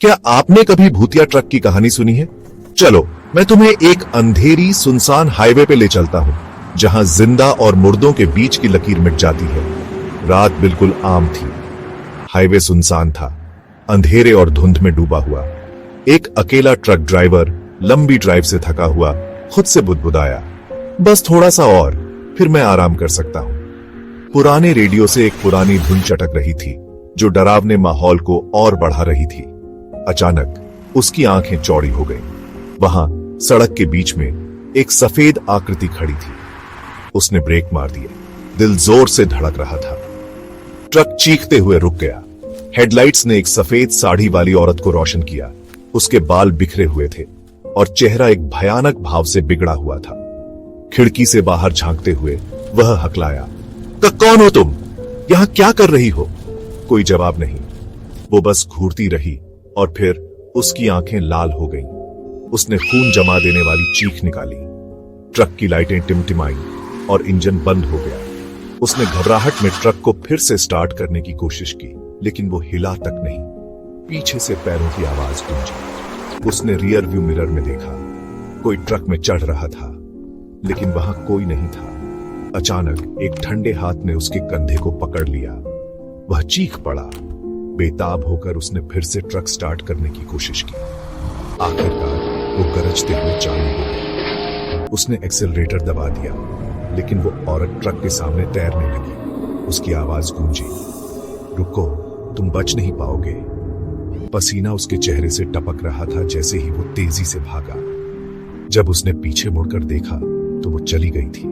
क्या आपने कभी भूतिया ट्रक की कहानी सुनी है? चलो मैं तुम्हें एक अंधेरी सुनसान हाईवे पे ले चलता हूं, जहां जिंदा और मुर्दों के बीच की लकीर मिट जाती है। रात बिल्कुल आम थी। हाईवे सुनसान था, अंधेरे और धुंध में डूबा हुआ। एक अकेला ट्रक ड्राइवर लंबी ड्राइव से थका हुआ खुद से बुदबुदाया, बस थोड़ा सा और, फिर मैं आराम कर सकता हूं। पुराने रेडियो से एक पुरानी धुन चटक रही थी, जो डरावने माहौल को और बढ़ा रही थी। अचानक उसकी आंखें चौड़ी हो गईं। वहां सड़क के बीच में एक सफेद आकृति खड़ी थी। उसने ब्रेक मार दिए। दिल जोर से धड़क रहा था। ट्रक चीखते हुए रुक गया। हेडलाइट्स ने एक सफेद साड़ी वाली औरत को रोशन किया। उसके बाल बिखरे हुए थे और चेहरा एक भयानक भाव से बिगड़ा हुआ था। खिड़की से बाहर झांकते हुए वह हकलाया, कौन हो तुम? यहां क्या कर रही हो? कोई जवाब नहीं। वो बस घूरती रही और फिर उसकी आंखें लाल हो गईं। उसने खून जमा देने वाली चीख निकाली। ट्रक की लाइटें टिमटिमाई और इंजन बंद हो गया। उसने घबराहट में ट्रक को फिर से स्टार्ट करने की कोशिश की, लेकिन वो हिला तक नहीं। पीछे से पैरों की आवाज गूंजी। उसने रियर व्यू मिरर में देखा। कोई ट्रक में चढ़ रहा था, लेकिन वहां कोई नहीं था। अचानक एक ठंडे हाथ ने उसके कंधे को पकड़ लिया। वह चीख पड़ा। बेताब होकर उसने फिर से ट्रक स्टार्ट करने की कोशिश की। आखिरकार वो गरजते हुए चालू हो गया। उसने एक्सेलरेटर दबा दिया, लेकिन वो औरत ट्रक के सामने तैरने लगी। उसकी आवाज गूंजी, रुको, तुम बच नहीं पाओगे। पसीना उसके चेहरे से टपक रहा था जैसे ही वो तेजी से भागा। जब उसने पीछे मुड़कर देखा तो वो चली गई थी।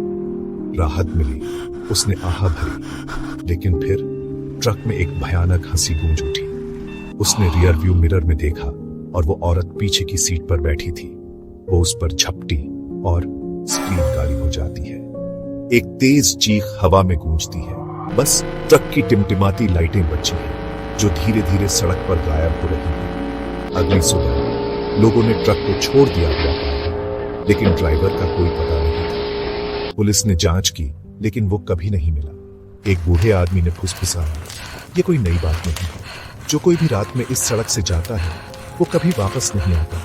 राहत मिली। उसने आह भरी, लेकिन फिर ट्रक में एक भयानक हंसी गूंज उठी। उसने रियर व्यू मिरर में देखा और वो औरत पीछे की सीट पर बैठी थी। वो उस पर झपटी और स्क्रीन काली हो जाती है। एक तेज चीख हवा में गूंजती है। बस ट्रक की टिमटिमाती लाइटें बची हैं, जो धीरे धीरे सड़क पर गायब हो रही हैं। अगली सुबह लोगों ने ट्रक को छोड़ दिया हुआ पाया, लेकिन ड्राइवर का कोई पता नहीं था। पुलिस ने जांच की, लेकिन वो कभी नहीं मिला। एक बूढ़े आदमी ने फुसफुसाया, ये कोई नई बात नहीं है। जो कोई भी रात में इस सड़क से जाता है वो कभी वापस नहीं आता।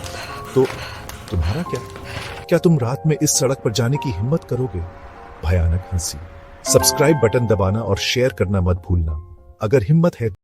तो तुम्हारा क्या तुम रात में इस सड़क पर जाने की हिम्मत करोगे? भयानक हंसी। सब्सक्राइब बटन दबाना और शेयर करना मत भूलना। अगर हिम्मत है